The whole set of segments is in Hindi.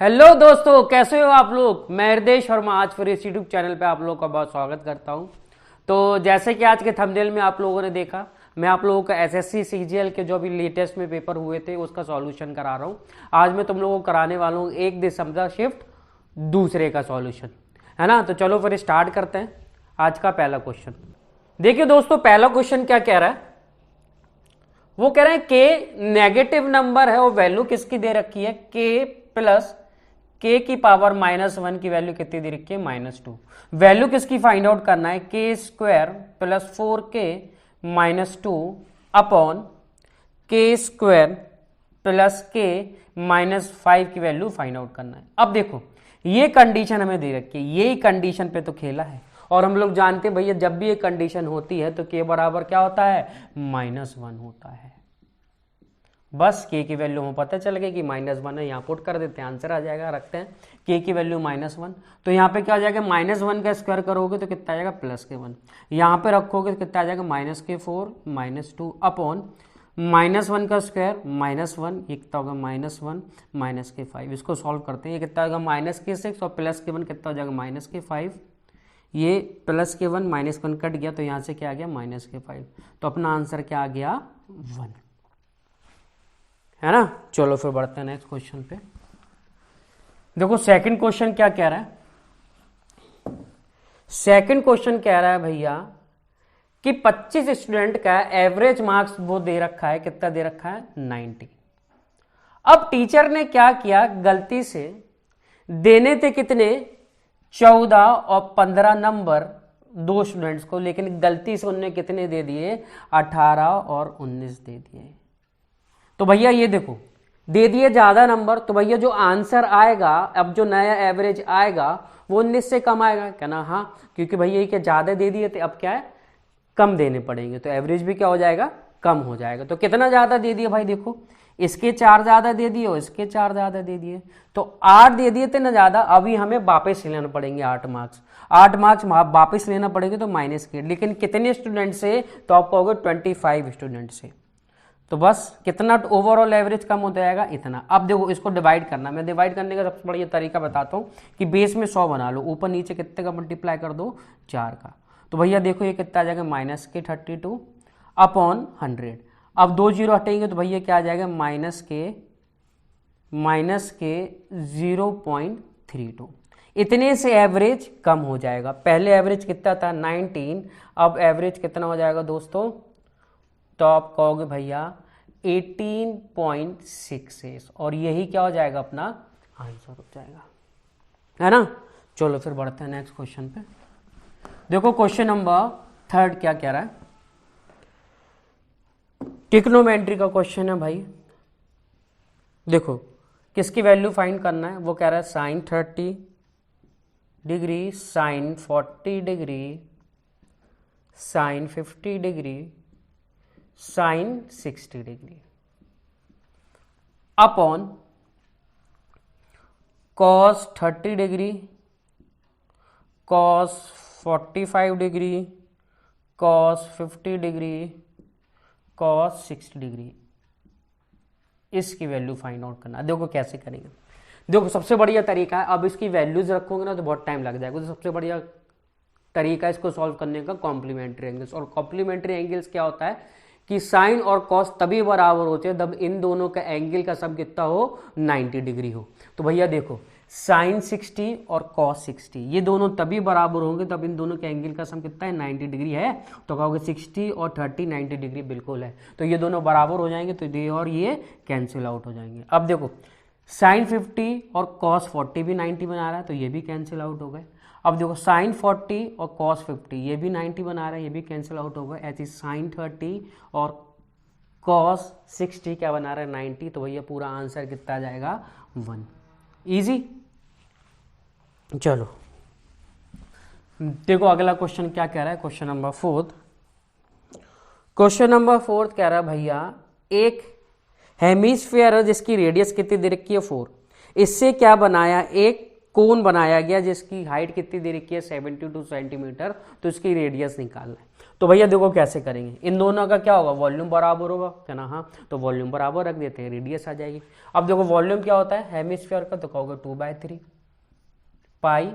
हेलो दोस्तों, कैसे हो आप लोग। मैं हृदय शर्मा आज फिर इस यूट्यूब चैनल पे आप लोगों का बहुत स्वागत करता हूं। तो जैसे कि आज के थंबनेल में आप लोगों ने देखा, मैं आप लोगों का एसएससी सीजीएल के जो भी लेटेस्ट में पेपर हुए थे उसका सॉल्यूशन करा रहा हूं। आज मैं तुम लोगों को कराने वाला हूं 1 दिसंबर शिफ्ट दूसरे का सॉल्यूशन, है ना। तो चलो फिर स्टार्ट करते हैं आज का पहला क्वेश्चन। देखिए दोस्तों, पहला क्वेश्चन क्या कह रहा है, वो कह रहे हैं के नेगेटिव नंबर है और वैल्यू किसकी दे रखी है, के प्लस के की पावर -1 की वैल्यू कितनी दे रखी है, -2। वैल्यू किसकी फाइंड आउट करना है, के स्क्वायर प्लस 4k -2 अपॉन के स्क्वायर प्लस के -5 की वैल्यू फाइंड आउट करना है। अब देखो ये कंडीशन हमें दे रखी है, यही कंडीशन पे तो खेला है और हम लोग जानते हैं भैया जब भी ये कंडीशन होती है तो के बराबर क्या होता है, -1 होता है। बस के की वैल्यू हमें पता चल गई कि -1 है, यहाँ पुट कर देते हैं, आंसर आ जाएगा। रखते हैं के की वैल्यू -1, तो यहाँ पे क्या आ जाएगा, -1 का स्क्वायर करोगे तो कितना आ जाएगा, +1। यहाँ पे रखोगे तो कितना आ जाएगा, -4 -2 अपॉन -1 का स्क्वायर -1, ये कितना होगा, -1 -5। इसको सॉल्व करते हैं, ये कितना होगा, -6 और +1 कितना हो जाएगा, -5। ये +1 -1 कट गया तो यहाँ से क्या आ गया, -5। तो अपना आंसर क्या आ गया, 1, है ना। चलो फिर बढ़ते हैं नेक्स्ट क्वेश्चन पे। देखो सेकंड क्वेश्चन क्या कह रहा है, सेकंड क्वेश्चन कह रहा है भैया कि 25 स्टूडेंट का एवरेज मार्क्स वो दे रखा है, कितना दे रखा है, 90। अब टीचर ने क्या किया, गलती से देने थे कितने, 14 और 15 नंबर दो स्टूडेंट्स को, लेकिन गलती से उनने कितने दे दिए, 18 और 19 दे दिए। तो भैया ये देखो दे दिए ज्यादा नंबर, तो भैया जो आंसर आएगा, अब जो नया एवरेज आएगा वो 19 से कम आएगा, कहना हाँ, क्योंकि भैया ये क्या ज्यादा दे दिए थे, अब क्या है, कम देने पड़ेंगे, तो एवरेज भी क्या हो जाएगा, कम हो जाएगा। तो कितना ज्यादा दे दिया भाई, देखो इसके 4 ज्यादा दे दिए और इसके 4 ज्यादा दे दिए, तो 8 दे दिए थे ना ज्यादा। अभी हमें वापस लेना पड़ेंगे 8 मार्क्स, 8 मार्क्स वापस लेना पड़ेंगे, तो माइनस के, लेकिन कितने स्टूडेंट से, तो आप कहोगे 25 स्टूडेंट से। तो बस कितना ओवरऑल एवरेज कम हो जाएगा, इतना। अब देखो इसको डिवाइड करना, मैं डिवाइड करने का सबसे बढ़िया तरीका बताता हूँ कि बेस में 100 बना लो, ऊपर नीचे कितने का मल्टीप्लाई कर दो, 4 का। तो भैया देखो ये कितना आ जाएगा, -32 अपॉन 100। अब 2 जीरो हटेंगे तो भैया क्या आ जाएगा, -0.32। इतने से एवरेज कम हो जाएगा। पहले एवरेज कितना था, 19, अब एवरेज कितना हो जाएगा दोस्तों, तो आप कहोगे भैया 18.66, और यही क्या हो जाएगा, अपना आंसर हो जाएगा, है ना। चलो फिर बढ़ते हैं नेक्स्ट क्वेश्चन पे। देखो क्वेश्चन नंबर 3 क्या कह रहा है, ट्रिग्नोमेट्री का क्वेश्चन है भाई। देखो किसकी वैल्यू फाइंड करना है, वो कह रहा है sin 30 degree, sin 40 degree, sin 50 degree, sin 60 degree upon cos 30 degree, cos 45 degree, cos 50 degree, cos 60 degree. इसकी वैल्यू फाइंड आउट करना। देखो कैसे करेंगे, देखो सबसे बढ़िया तरीका है, अब इसकी वैल्यूज रखोगे ना तो बहुत टाइम लग जाएगा, तो सबसे बढ़िया तरीका इसको सॉल्व करने का कॉम्प्लीमेंट्री एंगल्स। और कॉम्प्लीमेंट्री एंगल्स क्या होता है कि साइन और कॉस तभी बराबर होते हैं जब इन दोनों का एंगल का सम कितना हो, 90 डिग्री हो। तो भैया देखो साइन 60 और कॉस 60 ये दोनों तभी बराबर होंगे तब इन दोनों के एंगल का सम कितना है, 90 डिग्री है। तो कहोगे 60 और 30 90 डिग्री बिल्कुल है, तो ये दोनों बराबर हो जाएंगे, तो ये और ये कैंसिल आउट हो जाएंगे। अब देखो साइन 50 और कॉस 40 भी 90 बना रहा है, तो ये भी कैंसिल आउट हो गए। अब देखो साइन 40 और कॉस 50 ये भी 90 बना रहा है, ये भी कैंसिल आउट होगा। ऐसे साइन 30 और कॉस 60 क्या बना रहा है, 90। तो भैया पूरा आंसर कितना आ जाएगा, 1। इजी। चलो देखो अगला क्वेश्चन क्या कह रहा है, क्वेश्चन नंबर 4। क्वेश्चन नंबर 4 कह रहा है भैया एक हेमिस्फीयर है जिसकी रेडियस कितनी दे रखी है, 4। इससे क्या बनाया, एक कोन बनाया गया जिसकी हाइट कितनी दे रखी है, 72 सेंटीमीटर। तो इसकी रेडियस निकालना है। तो भैया देखो कैसे करेंगे, इन दोनों का क्या होगा, वॉल्यूम बराबर होगा, क्या ना, हाँ, तो वॉल्यूम बराबर रख देते हैं, रेडियस आ जाएगी। अब देखो वॉल्यूम क्या होता है हेमिस्फीयर का, तो कहोगे 2/3 पाई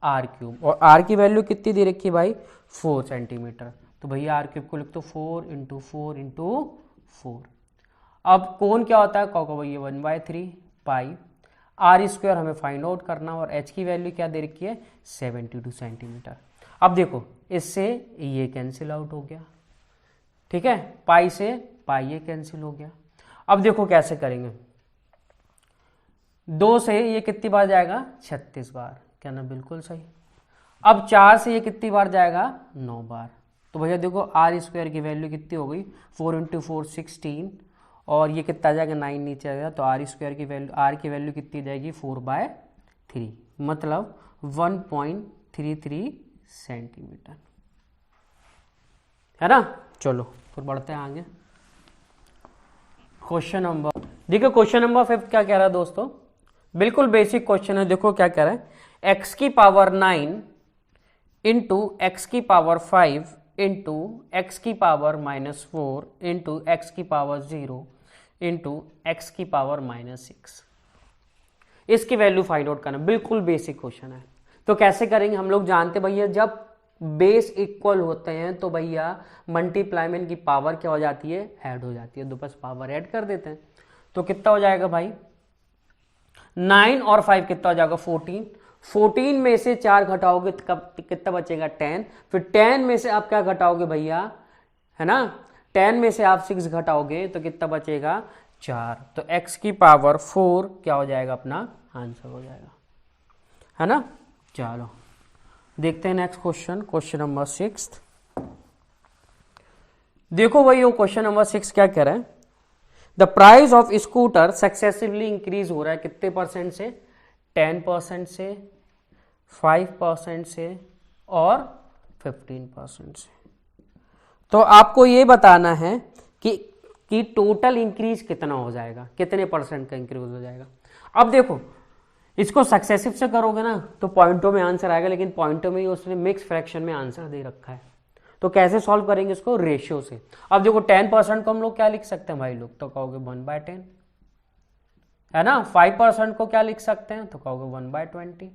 आर क्यूब, और आर की वैल्यू कितनी दे रखी है भाई, 4 सेंटीमीटर। तो भैया आर क्यूब को लिख दो 4 इंटू 4 इंटू 4। अब कोण क्या होता है, कहोगे भैया 1/3 पाई आर स्क्वायर हमें फाइंड आउट करना, और एच की वैल्यू क्या दे रखी है 72 सेंटीमीटर। अब देखो इससे ये कैंसिल आउट हो गया, ठीक है, पाई से पाई ये कैंसिल हो गया। अब देखो कैसे करेंगे, 2 से ये कितनी बार जाएगा 36 बार, क्या ना, बिल्कुल सही। अब 4 से ये कितनी बार जाएगा 9 बार। तो भैया देखो आर स्क्वायर की वैल्यू कितनी हो गई, 4 इंटू 4 16, और ये कितना जाएगा 9 नीचे आ गया, तो आर स्क्वायर की वैल्यू, आर की वैल्यू कितनी जाएगी 4/3, मतलब 1.33 सेंटीमीटर, है ना। चलो फिर बढ़ते हैं आगे। क्वेश्चन नंबर, देखो क्वेश्चन नंबर 5 क्या कह रहा है दोस्तों, बिल्कुल बेसिक क्वेश्चन है। देखो क्या कह रहा है, x की पावर 9 इंटू एक्स की पावर 5 इंटू एक्स की पावर -4 इंटू एक्स की पावर 0 इंटू एक्स की पावर -6, इसकी वैल्यू फाइंड आउट करना। बिल्कुल बेसिक क्वेश्चन है। तो कैसे करेंगे, हम लोग जानते भैया जब बेस इक्वल होते हैं तो भैया मल्टीप्लाई में इनकी पावर क्या हो जाती है, ऐड हो जाती है, तो बस पावर ऐड कर देते हैं। तो कितना हो जाएगा भाई, 9 और 5 कितना हो जाएगा 14, 14 में से 4 घटाओगे तो कितना बचेगा 10, फिर 10 में से आप क्या घटाओगे भैया, है ना, 10 में से आप 6 घटाओगे तो कितना बचेगा 4, तो x की पावर 4 क्या हो जाएगा, अपना आंसर हो जाएगा, है ना। चलो देखते हैं नेक्स्ट क्वेश्चन, क्वेश्चन नंबर 6। देखो भाई वो क्वेश्चन नंबर 6 क्या कह रहा है, the price of scooter successively increase हो रहा है कितने परसेंट से, 10% से, 5% से और 15% से। तो आपको ये बताना है कि टोटल इंक्रीज कितना हो जाएगा, कितने परसेंट का इंक्रीज हो जाएगा। अब देखो इसको सक्सेसिव से करोगे ना तो पॉइंटों में आंसर आएगा, लेकिन पॉइंटों में ही उसने मिक्स फ्रैक्शन में आंसर दे रखा है। तो कैसे सॉल्व करेंगे इसको, रेशियो से। अब देखो 10% को हम लोग क्या लिख सकते हैं भाई लोग, तो कहोगे 1/10, है ना। 5% को क्या लिख सकते हैं, तो कहोगे 1/20,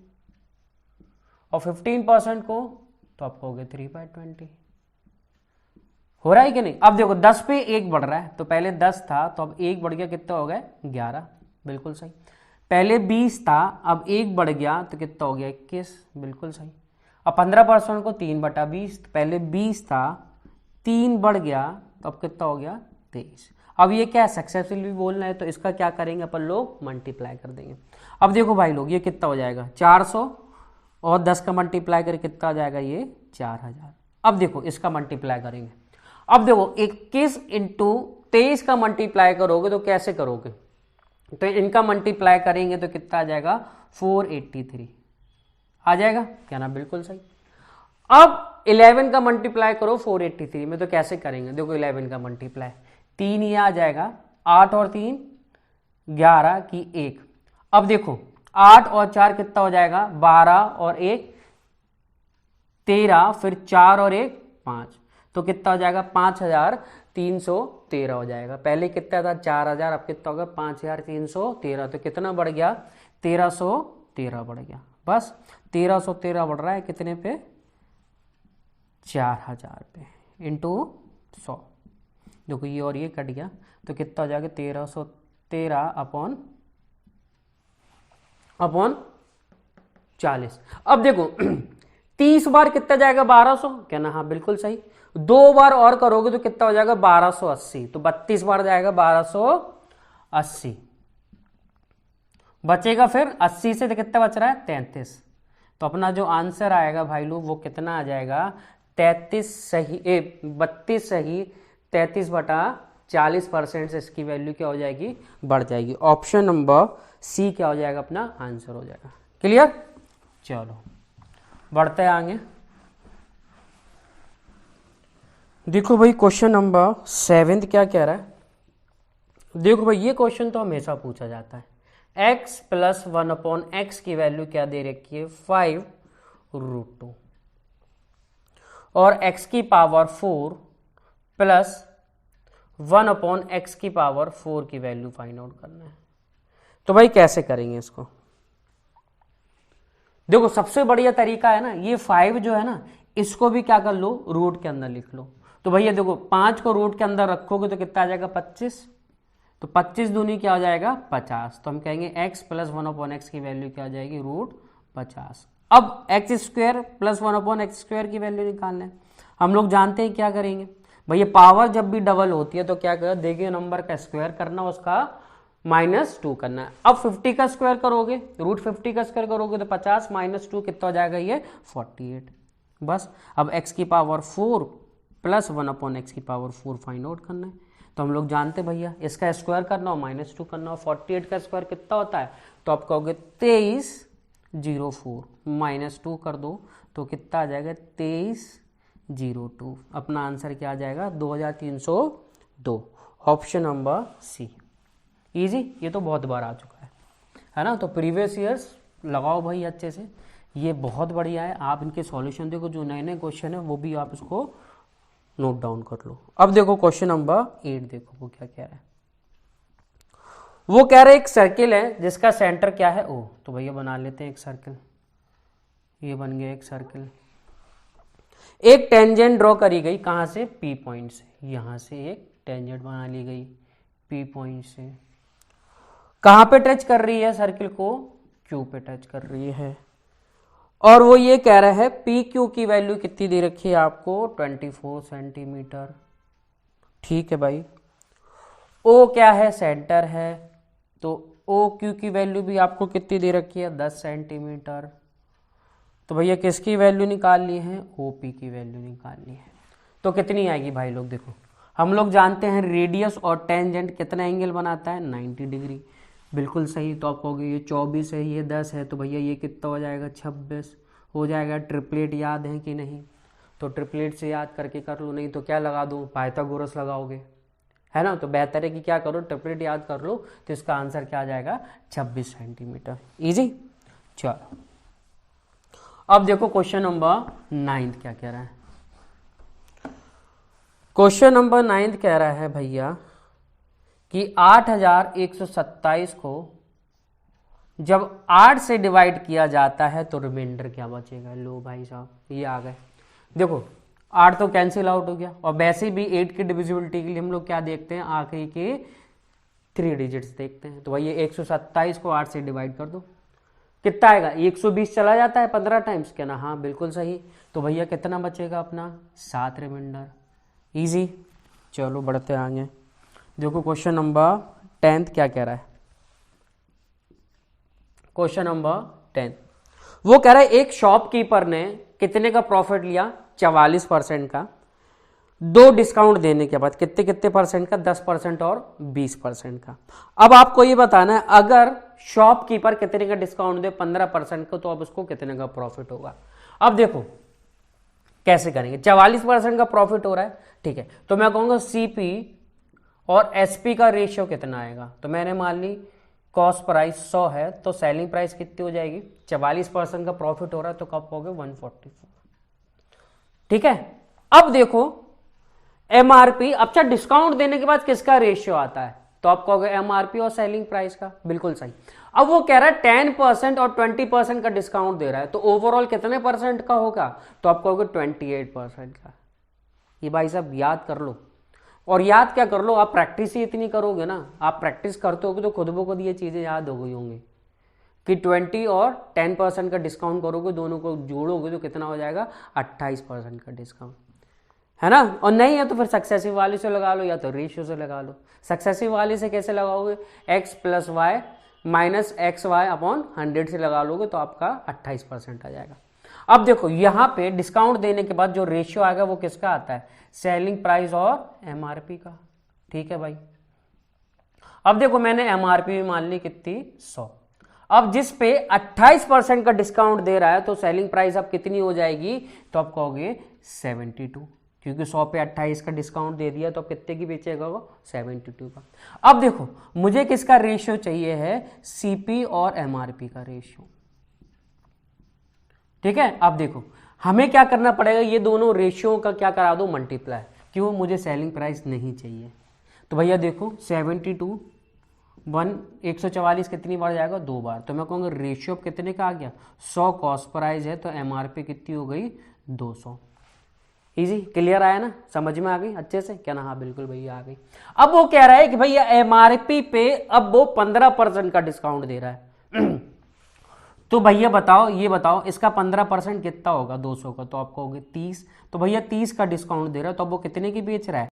और 15% को तो आप कहोगे 3/20। हो रहा है कि नहीं। अब देखो 10 पे 1 बढ़ रहा है, तो पहले 10 था तो अब 1 बढ़ गया, कितना हो गया 11, बिल्कुल सही। पहले 20 था, अब 1 बढ़ गया तो कितना हो गया 21, बिल्कुल सही। अब 15% को 3/20, पहले 20 था 3 बढ़ गया तो अब कितना हो गया 23। अब ये क्या है, सक्सेसफुली बोलना है तो इसका क्या करेंगे अपन लोग, मल्टीप्लाई कर देंगे। अब देखो भाई लोग ये कितना हो जाएगा 400, और 10 का मल्टीप्लाई करके कितना आ जाएगा ये 4000। अब देखो इसका मल्टीप्लाई करेंगे। अब देखो 21 इंटू 23 का मल्टीप्लाई करोगे तो कैसे करोगे, तो इनका मल्टीप्लाई करेंगे तो कितना आ जाएगा 483 आ जाएगा, क्या ना, बिल्कुल सही। अब 11 का मल्टीप्लाई करो 483 में, तो कैसे करेंगे, देखो 11 का मल्टीप्लाई 3 ये आ जाएगा, 8 और 3 11 की 1। अब देखो 8 और 4 कितना हो जाएगा 12 और 1 13, फिर 4 और 1 5, तो कितना हो जाएगा 5313 हो जाएगा। पहले कितना था 4000, अब कितना होगा 5313, तो कितना बढ़ गया 1313 बढ़ गया, बस 1313 बढ़ रहा है कितने पे 4000 पे, इंटू 100। देखो ये और ये कट गया तो कितना हो जाएगा 1313 अपॉन 40। अब देखो 30 बार कितना जाएगा 1200, क्या ना, हाँ बिल्कुल सही। 2 बार और करोगे तो कितना हो जाएगा 1280, तो 32 बार जाएगा 1280, बचेगा फिर 80 से तो कितना बच रहा है 33। तो अपना जो आंसर आएगा भाई लोग वो कितना आ जाएगा 32 सही 32 सही 33/40% से इसकी वैल्यू क्या हो जाएगी, बढ़ जाएगी। ऑप्शन नंबर सी क्या हो जाएगा, अपना आंसर हो जाएगा। क्लियर। चलो बढ़ते हैं आगे। देखो भाई क्वेश्चन नंबर 7 क्या कह रहा है, देखो भाई ये क्वेश्चन तो हमेशा पूछा जाता है। x + 1/x की वैल्यू क्या दे रखी है 5√2, और x की पावर 4 प्लस 1/x की पावर 4 की वैल्यू फाइंड आउट करना है। तो भाई कैसे करेंगे इसको? देखो सबसे बढ़िया तरीका है ना, ये 5 जो है ना, इसको भी क्या कर लो, रूट के अंदर लिख लो। तो भैया देखो 5 को रूट के अंदर रखोगे तो कितना आ जाएगा, 25। तो 25 दूनी क्या हो जाएगा, 50। तो हम कहेंगे x प्लस 1/x की वैल्यू क्या हो जाएगी, √50। अब x square plus 1/x square की वैल्यू निकालना है। हम लोग जानते हैं क्या करेंगे भैया, पावर जब भी डबल होती है तो क्या कर देखिए, नंबर का स्क्वायर करना, उसका -2 करना है। अब 50 का स्क्वायर करोगे, √50 का स्क्वायर करोगे तो 50 -2 कितना हो जाएगा, ये 48। बस अब x की पावर 4 प्लस 1/x की पावर 4 फाइंड आउट करना है। तो हम लोग जानते भैया इसका स्क्वायर करना हो -2 करना हो, 48 का स्क्वायर कितना होता है, तो आप कहोगे 2304 -2 कर दो तो कितना आ जाएगा, 2302। अपना आंसर क्या आ जाएगा, 2302। Option number C. इजी, ये तो बहुत बार आ चुका है ना। तो प्रीवियस ईयर्स लगाओ भाई अच्छे से, ये बहुत बढ़िया है। आप इनके सॉल्यूशन देखो, जो नए नए क्वेश्चन है वो भी आप इसको नोट डाउन कर लो। अब देखो क्वेश्चन नंबर 8, देखो वो क्या कह रहा है। वो कह रहा है एक सर्किल है जिसका सेंटर क्या है, ओ। तो भैया बना लेते हैं एक सर्किल, ये बन गया एक सर्किल। एक टेंजेंट ड्रॉ करी गई, कहां से, P पॉइंट से। यहां से एक टेंजेंट बना ली गई P पॉइंट से। कहां पे टच कर रही है सर्किल को, Q पे टच कर रही है। और वो ये कह रहा है PQ की वैल्यू कितनी दे रखी है आपको, 24 सेंटीमीटर। ठीक है भाई। O क्या है, सेंटर है, तो OQ की वैल्यू भी आपको कितनी दे रखी है, 10 सेंटीमीटर। तो भैया किसकी वैल्यू निकालनी है, OP की वैल्यू निकालनी है। तो कितनी आएगी भाई लोग, देखो हम लोग जानते हैं रेडियस और टेंजेंट कितना एंगल बनाता है, 90 डिग्री। बिल्कुल सही। तो आप कहोगे ये 24 है, ये 10 है, तो भैया ये कितना हो जाएगा, 26 हो जाएगा। ट्रिपलेट याद है कि नहीं, तो ट्रिपलेट से याद करके कर लो, नहीं तो क्या लगा दो, पाइथागोरस लगाओगे, है ना। तो बेहतर है कि क्या करो, ट्रिपलेट याद कर लो, तो इसका आंसर क्या आ जाएगा, 26 सेंटीमीटर। इजी। चलो अब देखो क्वेश्चन नंबर 9 क्या कह रहा है। क्वेश्चन नंबर 9 कह रहा है भैया कि 8127 को जब 8 से डिवाइड किया जाता है तो रिमाइंडर क्या बचेगा। लो भाई साहब ये आ गए। देखो 8 तो कैंसिल आउट हो गया, और वैसे भी 8 की डिविजिबिलिटी के लिए हम लोग क्या देखते हैं, आखिरी के 3 डिजिट्स देखते हैं। तो भाई ये 127 को 8 से डिवाइड कर दो, कितना आएगा, 120 चला जाता है 15 टाइम्स, क्या ना, हाँ बिल्कुल सही। तो भैया कितना बचेगा अपना, 7 रिमाइंडर। इजी। चलो बढ़ते आगे। देखो क्वेश्चन नंबर 10 क्या कह रहा है। क्वेश्चन नंबर 10 वो कह रहा है एक शॉपकीपर ने कितने का प्रॉफिट लिया, 44% का। 2 डिस्काउंट देने के बाद कितने कितने परसेंट का, 10% और 20% का। अब आपको ये बताना है अगर शॉपकीपर कितने का डिस्काउंट दे, 15% का, तो अब उसको कितने का प्रॉफिट होगा। अब देखो कैसे करेंगे, 44% का प्रॉफिट हो रहा है, ठीक है। तो मैं कहूंगा सीपी और एसपी का रेशियो कितना आएगा। तो मैंने मान ली कॉस्ट प्राइस 100 है, तो सेलिंग प्राइस कितनी हो जाएगी, 44% का प्रॉफिट हो रहा है, तो कब हो गए 144। ठीक है। अब देखो एमआरपी, अच्छा डिस्काउंट देने के बाद किसका रेशियो आता है, तो आप कहोगे एमआरपी और सेलिंग प्राइस का। बिल्कुल सही। अब वो कह रहा है 10% और 20% का डिस्काउंट दे रहा है, तो ओवरऑल कितने परसेंट का होगा, तो आप कहोगे 28% का। ये भाई साहब याद कर लो, और याद क्या कर लो, आप प्रैक्टिस ही इतनी करोगे ना, आप प्रैक्टिस करते होगे तो खुद ब खुद ये चीजें याद हो गई होंगी कि 20 और 10% का डिस्काउंट करोगे, दोनों को जोड़ोगे तो कितना हो जाएगा, 28% का डिस्काउंट, है ना। और नहीं है तो फिर सक्सेसिव वाले से लगा लो या तो रेशियो से लगा लो। सक्सेसिव वाले से कैसे लगाओगे, x + y - xy अपॉन 100 से लगा लोगे तो आपका 28% आ जाएगा। अब देखो यहां पे डिस्काउंट देने के बाद जो रेशियो आएगा वो किसका आता है, सेलिंग प्राइस और एमआरपी का। ठीक है भाई। अब देखो मैंने एमआरपी भी मान ली कितनी, 100। अब जिस पे 28% का डिस्काउंट दे रहा है तो सेलिंग प्राइस अब कितनी हो जाएगी, तो आप कहोगे 72, क्योंकि 100 पे 28 का डिस्काउंट दे दिया तो अब कितने की बेचेगा वो, 72 का। अब देखो मुझे किसका रेशियो चाहिए है, सीपी और एमआरपी का रेशियो। ठीक है। अब देखो हमें क्या करना पड़ेगा, ये दोनों रेशियो का क्या करा दो, मल्टीप्लाई। क्यों, मुझे सेलिंग प्राइस नहीं चाहिए। तो भैया देखो 72 144 कितनी बार जाएगा, 2 बार। तो मैं कहूँगा रेशियो कितने का आ गया, 100 कॉस्ट प्राइस है तो एमआरपी कितनी हो गई, 200। इजी, क्लियर आया ना, समझ में आ गई अच्छे से क्या ना, हाँ बिल्कुल भैया आ गई। अब वो कह रहा है कि भैया एमआरपी पे अब वो 15% का डिस्काउंट दे रहा है तो भैया बताओ, ये बताओ इसका 15% कितना होगा 200 का, तो आपको होगी 30। तो भैया 30 का डिस्काउंट दे रहा है, तो अब वो कितने की बेच रहा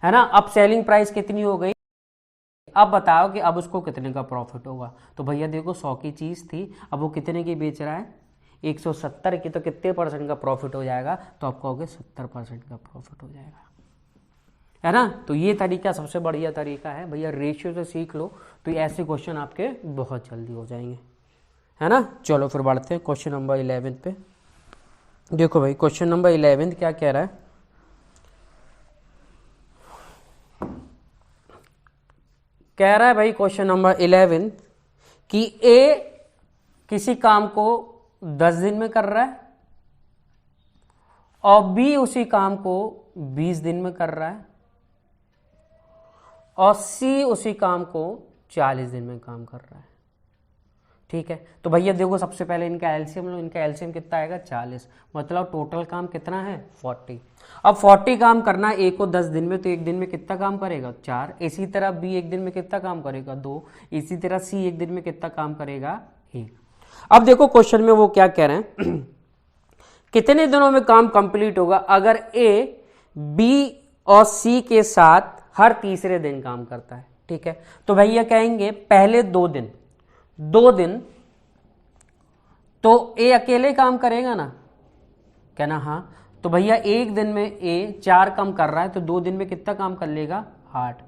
है ना। अब सेलिंग प्राइस कितनी हो गई, अब बताओ कि अब उसको कितने का प्रॉफिट होगा। तो भैया देखो 100 की चीज थी, अब वो कितने की बेच रहा है, 170 की, तो कितने परसेंट का प्रॉफिट हो जाएगा, तो आप कहोगे 70% का प्रॉफिट हो जाएगा, है ना। तो ये तरीका सबसे बढ़िया तरीका है भैया, रेशियो से सीख लो तो ऐसे क्वेश्चन आपके बहुत जल्दी हो जाएंगे, है ना। चलो फिर बढ़ते हैं क्वेश्चन नंबर 11 पे। देखो भाई क्वेश्चन नंबर 11 क्या कह रहा है, कह रहा है भाई क्वेश्चन नंबर 11 कि ए किसी काम को 10 दिन में कर रहा है और बी उसी काम को 20 दिन में कर रहा है और सी उसी काम को 40 दिन में काम कर रहा है, ठीक है। तो भैया देखो सबसे पहले इनका एलसीएम लो, इनका एलसीएम कितना आएगा 40, मतलब टोटल काम कितना है 40। अब 40 काम करना है ए को 10 दिन में, तो एक दिन में कितना काम करेगा 4। इसी तरह बी एक दिन में कितना काम करेगा 2, इसी तरह सी एक दिन में कितना काम करेगा 1। अब देखो क्वेश्चन में वो क्या कह रहे हैं कितने दिनों में काम कंप्लीट होगा अगर ए बी और सी के साथ हर तीसरे दिन काम करता है, ठीक है। तो भैया कहेंगे पहले 2 दिन तो ए अकेले काम करेगा ना, कहना हाँ। तो भैया एक दिन में ए 4 काम कर रहा है, तो 2 दिन में कितना काम कर लेगा 8।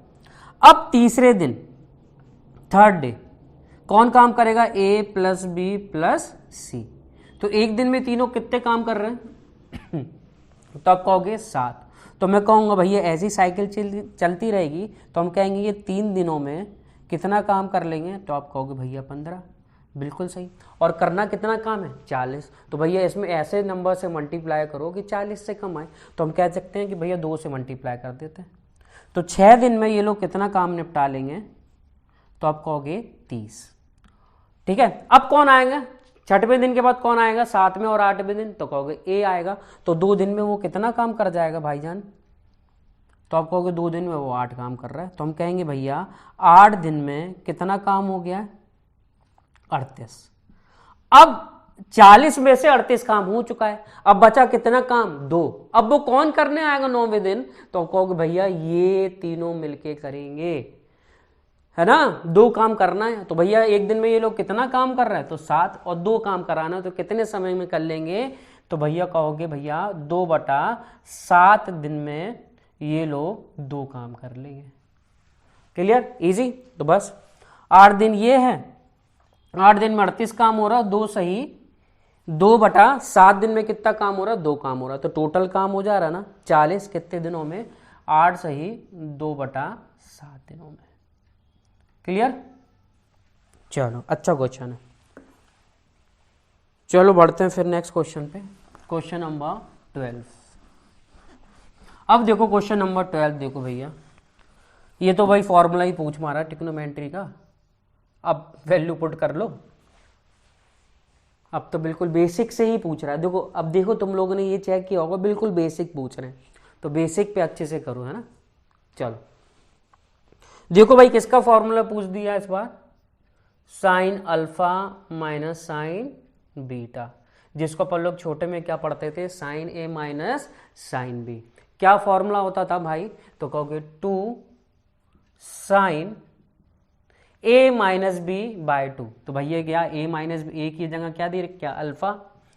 अब तीसरे दिन, थर्ड डे, कौन काम करेगा ए प्लस बी प्लस सी। तो एक दिन में तीनों कितने काम कर रहे हैं तो आप कहोगे 7। तो मैं कहूँगा भैया ऐसी साइकिल चलती रहेगी, तो हम कहेंगे ये 3 दिनों में कितना काम कर लेंगे, तो आप कहोगे भैया 15। बिल्कुल सही। और करना कितना काम है 40। तो भैया इसमें ऐसे नंबर से मल्टीप्लाई करो कि 40 से कम आए, तो हम कह सकते हैं कि भैया 2 से मल्टीप्लाई कर देते हैं। तो 6 दिन में ये लोग कितना काम निपटा लेंगे, तो आप कहोगे 30, ठीक है। अब कौन आएगा 6वें दिन के बाद, कौन आएगा 7वें और 8वें दिन, तो कहोगे ए आएगा। तो 2 दिन में वो कितना काम कर जाएगा भाईजान, तो आप कहोगे 2 दिन में वो 8 काम कर रहा है। तो हम कहेंगे भैया 8 दिन में कितना काम हो गया 38। अब 40 में से 38 काम हो चुका है, अब बचा कितना काम 2। अब वो कौन करने आएगा 9वें दिन, तो कहोगे भैया ये तीनों मिलके करेंगे, है ना। 2 काम करना है, तो भैया एक दिन में ये लोग कितना काम कर रहा है, तो 7, और 2 काम कराना है तो कितने समय में कर लेंगे, तो भैया कहोगे भैया 2/7 दिन में ये लोग 2 काम कर लेंगे। Clear, easy. तो बस 8 दिन ये है, 8 दिन में 38 काम हो रहा, 2 सही 2/7 दिन में कितना काम हो रहा, 2 काम हो रहा। तो टोटल काम हो जा रहा ना 40 कितने दिनों में, 8 सही 2/7 दिनों में। क्लियर, चलो अच्छा क्वेश्चन है। चलो बढ़ते हैं फिर नेक्स्ट क्वेश्चन पे, क्वेश्चन नंबर 12। अब देखो क्वेश्चन नंबर 12, देखो भैया ये तो भाई फॉर्मूला ही पूछ मारा ट्रिग्नोमेट्री का, अब वैल्यू पुट कर लो। अब तो बिल्कुल बेसिक से ही पूछ रहा है। देखो अब देखो तुम लोगों ने ये चेक किया होगा, बिल्कुल बेसिक पूछ रहे हैं, तो बेसिक पे अच्छे से करो, है ना। चलो देखो भाई किसका फॉर्मूला पूछ दिया इस बार, sine alpha minus sine beta, जिसको अपन लोग छोटे में क्या पढ़ते थे, sine A minus sine B. क्या फॉर्मूला होता था भाई, तो कहोगे 2 sine A minus B by 2। तो भैया क्या ए माइनस ए की जगह क्या दे रखा है अल्फा,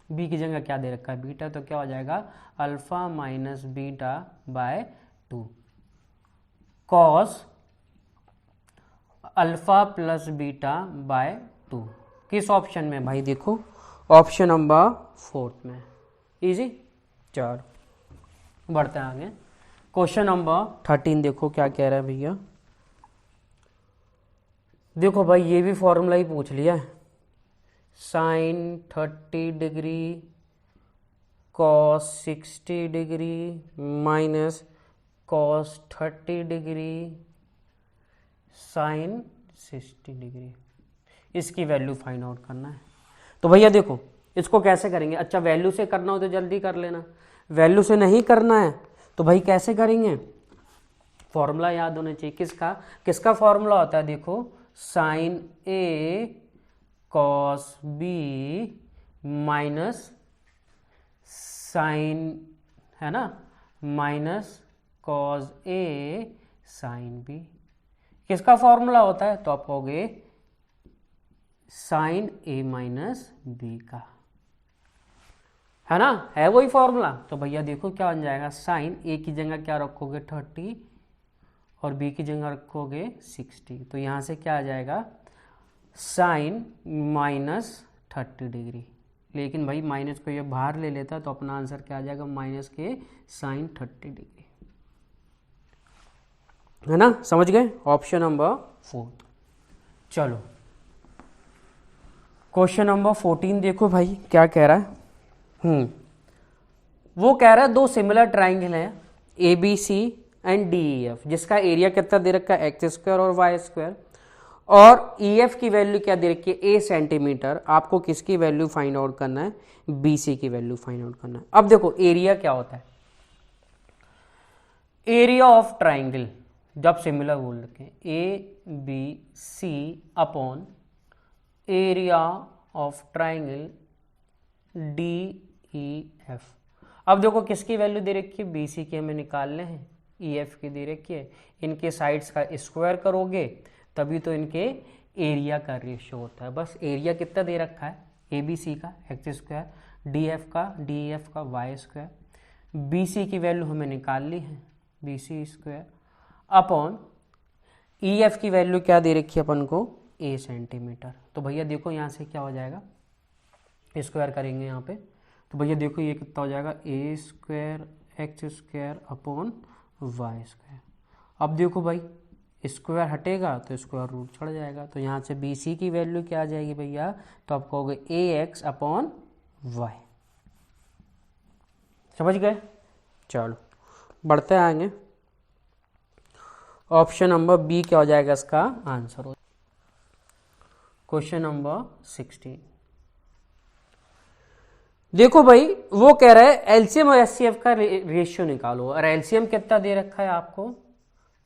बी की जगह क्या दे रखा है बीटा, तो क्या हो जाएगा alpha minus beta by 2 cos alpha plus beta by 2। किस ऑप्शन में भाई, देखो ऑप्शन नंबर 4 में। इजी, चलो बढ़ते हैं आगे। क्वेश्चन नंबर 13 देखो क्या कह रहा है भैया। देखो भाई ये भी फॉर्मूला ही पूछ लिया है, sine 30 degree cos 60 degree minus cos 30 degree sin 60 degree, इसकी वैल्यू फाइंड आउट करना है। तो भैया देखो इसको कैसे करेंगे, अच्छा वैल्यू से करना हो तो जल्दी कर लेना, वैल्यू से नहीं करना है तो भाई कैसे करेंगे, फॉर्मूला याद होना चाहिए। किसका किसका फॉर्मूला होता है, देखो साइन ए कॉस बी माइनस साइन, है ना, minus cos A sine B, किसका फॉर्मूला होता है, तो आप कहोगे साइन ए माइनस बी का, है ना, है वही फॉर्मूला। तो भैया देखो क्या बन जाएगा, साइन ए की जगह क्या रखोगे 30 और बी की जगह रखोगे 60, तो यहाँ से क्या आ जाएगा साइन माइनस 30 डिग्री, लेकिन भाई माइनस को ये बाहर ले लेता तो अपना आंसर क्या आ जाएगा माइनस के साइन 30 डिग्री, है ना, समझ गए, ऑप्शन नंबर 4। चलो क्वेश्चन नंबर 14 देखो भाई क्या कह रहा है। वो कह रहा है दो सिमिलर ट्राइंगल है A B C and D E F, जिसका एरिया कितना दे रखा है एक्स स्क्वायर और वाई स्क्वायर, और ई एफ की वैल्यू क्या दे रखी है ए सेंटीमीटर, आपको किसकी वैल्यू फाइंड आउट करना है, बी सी की वैल्यू फाइंड आउट करना है। अब देखो एरिया क्या होता है, एरिया ऑफ ट्राइंगल जब सिमिलर बोल रखे A B C upon area of triangle D E F. अब देखो किसकी वैल्यू दे रखी है, बी सी की हमें निकालने हैं, ई एफ की दे रखी है, इनके साइड्स का स्क्वायर करोगे तभी तो इनके एरिया का रेशियो होता है। बस एरिया कितना दे रखा है ए बी सी का एक्स स्क्वायर, डी एफ का डी एफ का वाई स्क्वायर, बी सी की वैल्यू हमें निकाल ली है B C square upon E F की वैल्यू क्या दे रखी है अपन को ए सेंटीमीटर। तो भैया देखो यहाँ से क्या हो जाएगा, स्क्वायर करेंगे यहाँ पे, तो भैया देखो ये कितना हो जाएगा A square X square upon Y square. अब देखो भाई स्क्वायर हटेगा तो स्क्वायर रूट चढ़ जाएगा, तो यहाँ से बी सी की वैल्यू क्या आ जाएगी भैया, तो आप कहोगे ए एक्स अपॉन वाई, समझ गए। चलो बढ़ते आएंगे, ऑप्शन नंबर बी क्या हो जाएगा इसका आंसर हो। क्वेश्चन नंबर 16 देखो भाई वो कह रहा है एलसीएम और एचसीएफ का रेशियो निकालो, और एलसीएम कितना दे रखा है आपको,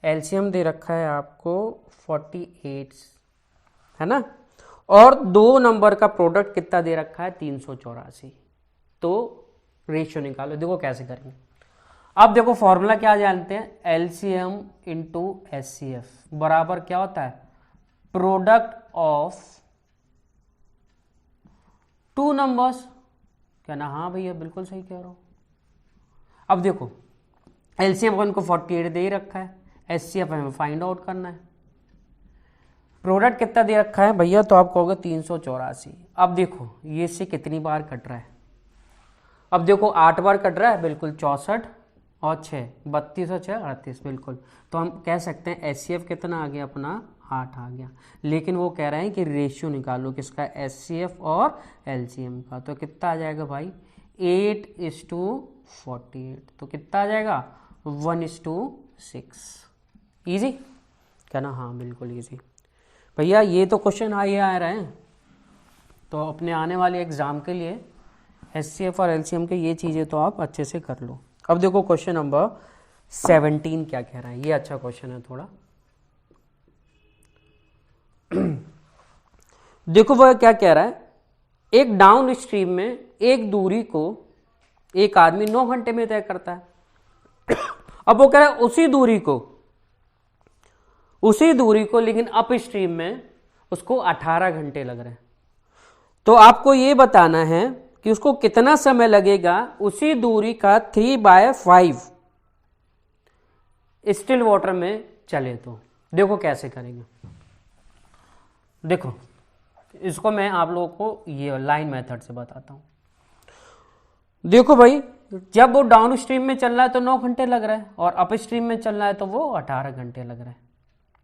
एलसीएम दे रखा है आपको 48, है ना, और दो नंबर का प्रोडक्ट कितना दे रखा है 384, तो रेशियो निकालो। देखो कैसे करेंगे, अब देखो फॉर्मूला क्या जानते हैं, एलसीएम इंटू एचसीएफ बराबर क्या होता है, प्रोडक्ट ऑफ टू नंबर्स, क्या ना, हाँ भैया बिल्कुल सही कह रहा हूं। अब देखो एलसीएम अपन को 48 दे ही रखा है, एचसीएफ हमें फाइंड आउट करना है, प्रोडक्ट कितना दे रखा है भैया, तो आप कहोगे 384। अब देखो ये से कितनी बार कट रहा है, अब देखो 8 बार कट रहा है, बिल्कुल 64 और 6 32 और 6 38 बिल्कुल, तो हम कह सकते हैं एचसीएफ कितना आ गया अपना 8 आ गया, लेकिन वो कह रहे हैं कि रेशियो निकालो किसका, एचसीएफ और एलसीएम का, तो कितना आ जाएगा भाई 8:48, तो कितना आ जाएगा 1:6। इजी क्या ना, हाँ बिल्कुल इजी भैया, ये तो क्वेश्चन आए आ रहे हैं, तो अपने आने वाले एग्जाम के लिए एचसीएफ और एलसीएम के ये चीज़ें तो आप अच्छे से कर लो। अब देखो क्वेश्चन नंबर 17 क्या कह रहा है, ये अच्छा क्वेश्चन है थोड़ा। देखो वह क्या कह रहा है, एक डाउन स्ट्रीम में एक दूरी को एक आदमी 9 घंटे में तय करता है। अब वो कह रहा है उसी दूरी को लेकिन अप स्ट्रीम में उसको 18 घंटे लग रहे हैं, तो आपको ये बताना है कि उसको कितना समय लगेगा उसी दूरी का 3/5 स्टिल वाटर में चले। तो देखो कैसे करेंगे, देखो इसको मैं आप लोगों को ये लाइन मेथड से बताता हूं। देखो भाई जब वो डाउन स्ट्रीम में चल रहा है तो 9 घंटे लग रहा है, और अप स्ट्रीम में चल रहा है तो वो 18 घंटे लग रहा है,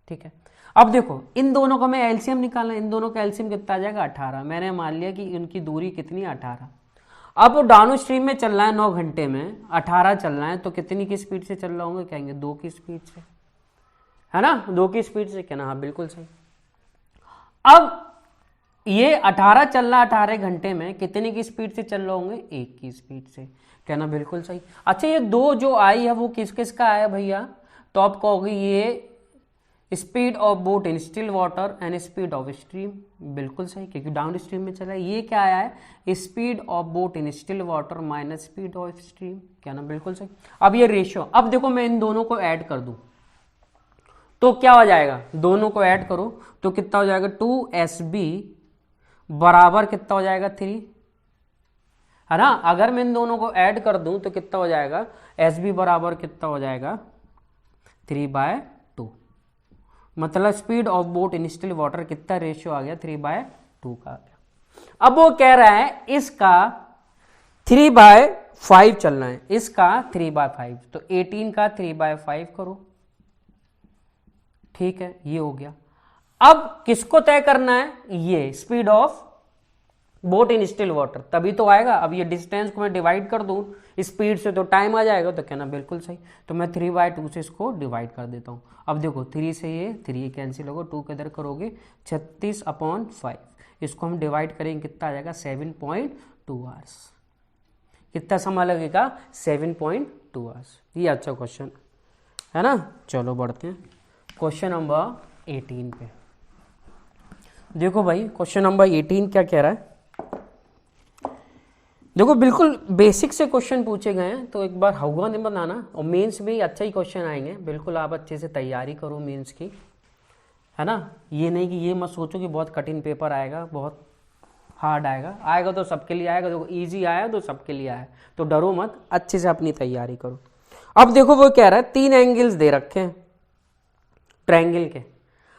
ठीक है। अब देखो इन दोनों का मैं एलसीएम निकालना है, इन दोनों का एलसीएम कितना आ जाएगा 18, मैंने मान लिया कि इनकी दूरी कितनी 18। अब वो डाउन स्ट्रीम में चल रहा है 9 घंटे में 18 चल रहा है, तो कितनी की स्पीड से चल रहा होंगे, कहेंगे 2 की स्पीड से, है ना, 2 की स्पीड से, कहना हाँ बिल्कुल सही। अब ये 18 चल रहा है 18 घंटे में, कितने की स्पीड से चल रहे होंगे, 1 की स्पीड से, कहना बिल्कुल सही। अच्छा ये 2 जो आई है वो किस किस का आया भैया, तो आप कहोगे ये speed of boat in still water and speed of stream, बिल्कुल सही, क्योंकि डाउन स्ट्रीम में चला है। ये क्या आया है, speed of boat in still water minus speed of stream, कहना बिल्कुल सही। अब ये रेशियो, अब देखो मैं इन दोनों को ऐड कर दूं तो क्या हो जाएगा, दोनों को ऐड करो तो कितना हो जाएगा, 2SB बराबर कितना हो जाएगा, 3, है ना। अगर मैं इन दोनों को ऐड कर दूं तो कितना हो जाएगा, SB बराबर कितना हो जाएगा, 3/2, मतलब speed of boat in still water कितना रेशियो आ गया, 3/2 का आ गया। अब वो कह रहा है इसका 3/5 चलना है, इसका 3/5, तो 18 का 3/5 करो, ठीक है, ये हो गया। अब किसको तय करना है, ये speed of boat in still water, तभी तो आएगा। अब ये डिस्टेंस को मैं डिवाइड कर दूं स्पीड से तो टाइम आ जाएगा, तो कहना बिल्कुल सही। तो मैं 3/2 से इसको डिवाइड कर देता हूं। अब देखो 3 से ये 3 कैंसिल होगा, 2 के इधर करोगे 36/5, इसको हम डिवाइड करेंगे कितना आ जाएगा, 7.2 आवर्स। कितना समय लगेगा, 7.2 आवर्स। ये अच्छा क्वेश्चन है ना। चलो बढ़ते हैं क्वेश्चन नंबर 18 पे। देखो भाई क्वेश्चन नंबर 18 क्या कह रहा है, देखो बिल्कुल बेसिक से क्वेश्चन पूछे गए हैं, तो एक बार हवा नहीं बनाना, और मेंस में अच्छा ही क्वेश्चन आएंगे, बिल्कुल आप अच्छे से तैयारी करो मेंस की, है ना। ये नहीं कि ये मत सोचो कि बहुत कठिन पेपर आएगा, बहुत हार्ड आएगा, आएगा तो सबके लिए आएगा, देखो ईजी आया तो सबके लिए आया, तो डरो मत, अच्छे से अपनी तैयारी करो। अब देखो वो कह रहा है 3 एंगल्स दे रखे हैं ट्रायंगल के,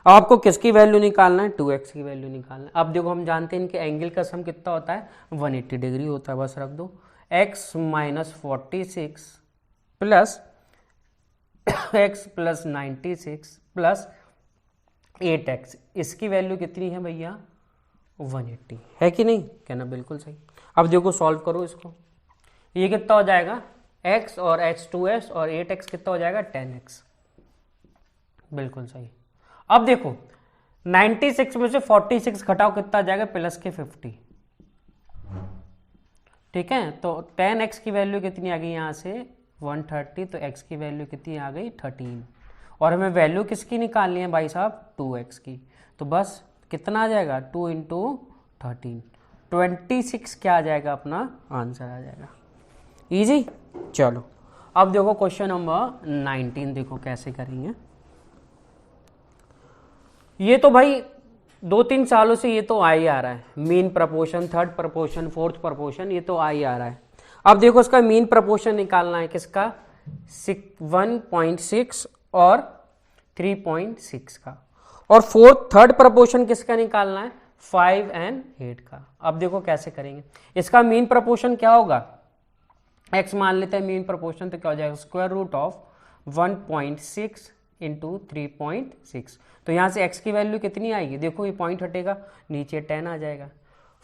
आपको किसकी वैल्यू निकालना है, 2x की वैल्यू निकालना है। अब देखो हम जानते हैं इनके एंगल का सम कितना होता है, 180 डिग्री होता है, बस रख दो, x - 46 plus x + 96 plus 8x, इसकी वैल्यू कितनी है भैया, 180, है कि नहीं, कहना बिल्कुल सही। अब देखो सॉल्व करो इसको, ये कितना हो जाएगा, x और x 2x और 8x कितना हो जाएगा, 10x, बिल्कुल सही। अब देखो 96 में से 46 घटाओ कितना आ जाएगा, प्लस के 50, ठीक है। तो 10x की वैल्यू कितनी आ गई यहाँ से 130, तो x की वैल्यू कितनी आ गई 13, और हमें वैल्यू किसकी निकालनी है भाई साहब, 2x की, तो बस कितना आ जाएगा, 2 × 13, 26 क्या आ जाएगा, अपना आंसर आ जाएगा, इजी। चलो अब देखो क्वेश्चन नंबर 19, देखो कैसे करेंगे। ये तो भाई 2-3 सालों से ये तो आ ही आ रहा है, mean proportion, third proportion, fourth proportion, ये तो आ ही आ रहा है। अब देखो इसका मीन प्रपोर्शन निकालना है किसका, 1.6 और 3.6 का, और थर्ड प्रपोर्शन किसका निकालना है, 5 और 8 का। अब देखो कैसे करेंगे, इसका मीन प्रपोर्शन क्या होगा, x मान लेते हैं मीन प्रपोर्शन, तो क्या हो जाएगा, √1.6 × 3.6, तो यहाँ से x की वैल्यू कितनी आएगी, देखो ये पॉइंट हटेगा, नीचे 10 आ जाएगा,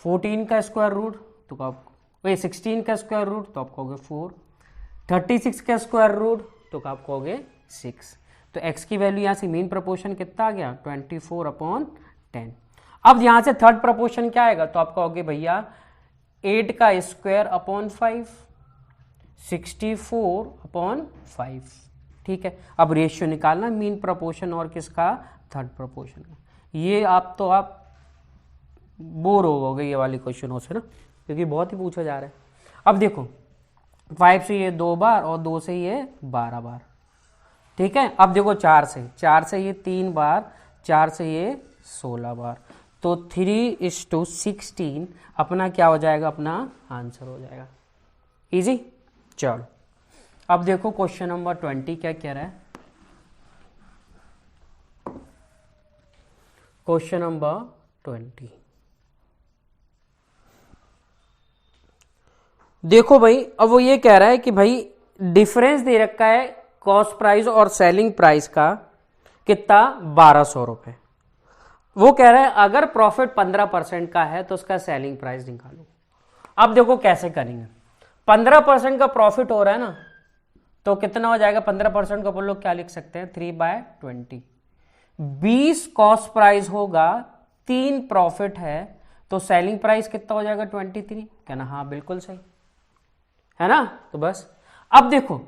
14 का स्क्वायर रूट तो आप 16 का स्क्वायर रूट तो आप कहोगे 4, 36 का स्क्वायर रूट तो आप कहोगे 6, तो x की वैल्यू यहाँ से मीन प्रपोर्शन कितना आ गया, 24/10। अब यहाँ से थर्ड प्रपोर्शन क्या आएगा, तो आप कहोगे भैया 8 का स्क्वायर अपॉन 5, 64/5, ठीक है। अब रेशियो निकालना मीन प्रपोर्शन और किसका, थर्ड प्रपोर्शन का। ये आप बोर हो गए ये वाले क्वेश्चनों से ना, क्योंकि बहुत ही पूछा जा रहा है। अब देखो 5 से ये 2 बार और 2 से ये 12 बार, ठीक है। अब देखो 4 से ये 3 बार, 4 से ये 16 बार, तो 3:16 अपना क्या हो जाएगा, अपना आंसर हो जाएगा, इजी। चलो अब देखो क्वेश्चन नंबर 20 क्या कह रहा है, क्वेश्चन नंबर 20, देखो भाई अब वो ये कह रहा है कि भाई डिफरेंस दे रखा है कॉस्ट प्राइस और सेलिंग प्राइस का कितना, 1200 रुपये। वो कह रहा है अगर प्रॉफिट 15% का है तो उसका सेलिंग प्राइस निकालो। अब देखो कैसे करेंगे। 15% का प्रॉफिट हो रहा है ना, तो कितना हो जाएगा 15% का, अपन लोग क्या लिख सकते हैं 3/20। 20 कॉस्ट प्राइस होगा, 3 प्रॉफिट है, तो सेलिंग प्राइस कितना हो जाएगा 23। कहना हाँ बिल्कुल सही है ना। तो बस अब देखो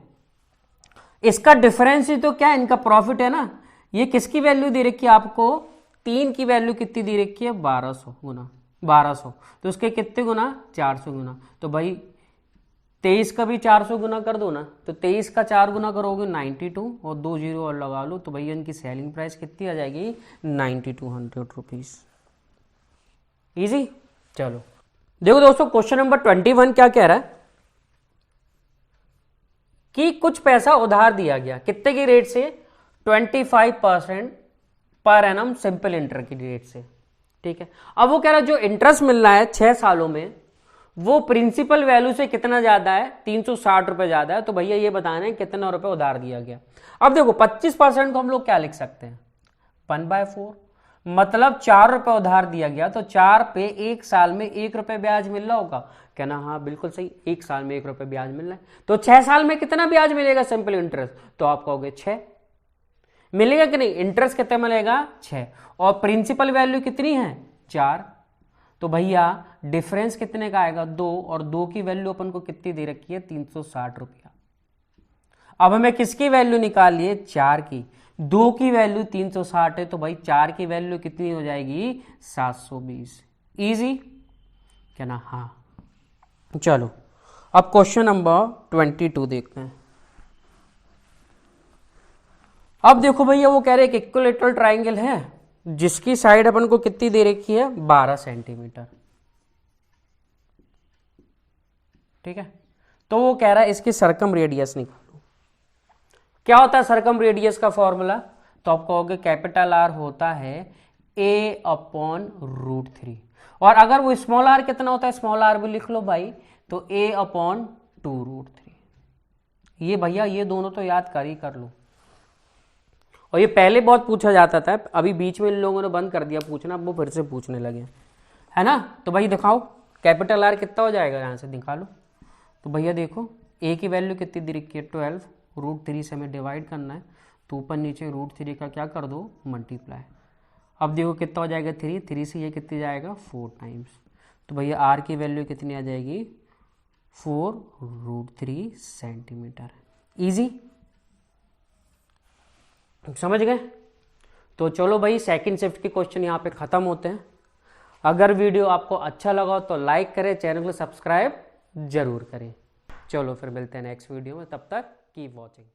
इसका डिफरेंस ही तो क्या है, इनका प्रॉफिट है ना। ये किसकी वैल्यू दे रखी है आपको, 3 की वैल्यू कितनी दे रखी है 1200 गुना 1200, तो उसके कितने गुना 400 गुना। तो भाई 23 का भी 400 गुना कर दो ना, तो 23 का 4 गुना करोगे 92 और 2 जीरो और लगा लो, तो भैया इनकी सेलिंग प्राइस कितनी आ जाएगी 9200 रुपीज। इजी। चलो देखो दोस्तों क्वेश्चन नंबर 21 क्या कह रहा है कि कुछ पैसा उधार दिया गया, कितने की रेट से 25% पर एनम सिंपल इंटरेस्ट की रेट से। ठीक है, अब वो कह रहा है जो इंटरेस्ट मिल रहा है 6 सालों में वो प्रिंसिपल वैल्यू से कितना ज्यादा है, 360 रुपए ज्यादा है। तो भैया ये बताना है कितना रुपए उधार दिया गया। अब देखो 25% को हम लोग क्या लिख सकते हैं 1/4, मतलब 4 रुपए उधार दिया गया, तो 4 पे 1 साल में 1 रुपए ब्याज मिल रहा होगा। कहना हाँ बिल्कुल सही, 1 साल में 1 रुपए ब्याज मिल रहा है। तो 6 साल में कितना ब्याज मिलेगा सिंपल इंटरेस्ट, तो आप कहोगे 6 मिलेगा कि नहीं। इंटरेस्ट कितना मिलेगा 6 और प्रिंसिपल वैल्यू कितनी है 4, तो भैया डिफरेंस कितने का आएगा 2, और 2 की वैल्यू अपन को कितनी दे रखी है 360 रुपया। अब हमें किसकी वैल्यू निकाली है 4 की, 2 की वैल्यू 360 है, तो भाई 4 की वैल्यू कितनी हो जाएगी 720। इजी। कहना हाँ। चलो अब क्वेश्चन नंबर 22 देखते हैं। अब देखो भैया वो कह रहे हैं कि इक्विलैटरल ट्राइंगल है जिसकी साइड अपन को कितनी दे रखी है 12 सेंटीमीटर। ठीक है, तो वो कह रहा है इसकी सरकम रेडियस निकालो। क्या होता है सरकम रेडियस का फॉर्मूला, तो आप कहोगे कैपिटल आर होता है a/√3, और अगर वो स्मॉल आर कितना होता है स्मॉल आर भी लिख लो भाई, तो a/2√3। ये भैया ये दोनों तो याद कर लो, और ये पहले बहुत पूछा जाता था, अभी बीच में इन लोगों ने बंद कर दिया पूछना, अब वो फिर से पूछने लगे है ना। तो भाई दिखाओ कैपिटल आर कितना हो जाएगा, यहाँ से निकालो। तो भैया देखो ए की वैल्यू कितनी दे रखी है 12, √3 से हमें डिवाइड करना है, तो ऊपर नीचे √3 का क्या कर दो मल्टीप्लाई। अब देखो कितना हो जाएगा 3, 3 से ये कितनी जाएगा 4 टाइम्स, तो भैया आर की वैल्यू कितनी आ जाएगी 4√3 सेंटीमीटर। ईजी, समझ गए। तो चलो भाई सेकंड शिफ्ट के क्वेश्चन यहाँ पे खत्म होते हैं। अगर वीडियो आपको अच्छा लगा तो लाइक करें, चैनल को सब्सक्राइब जरूर करें। चलो फिर मिलते हैं नेक्स्ट वीडियो में, तब तक कीप वॉचिंग।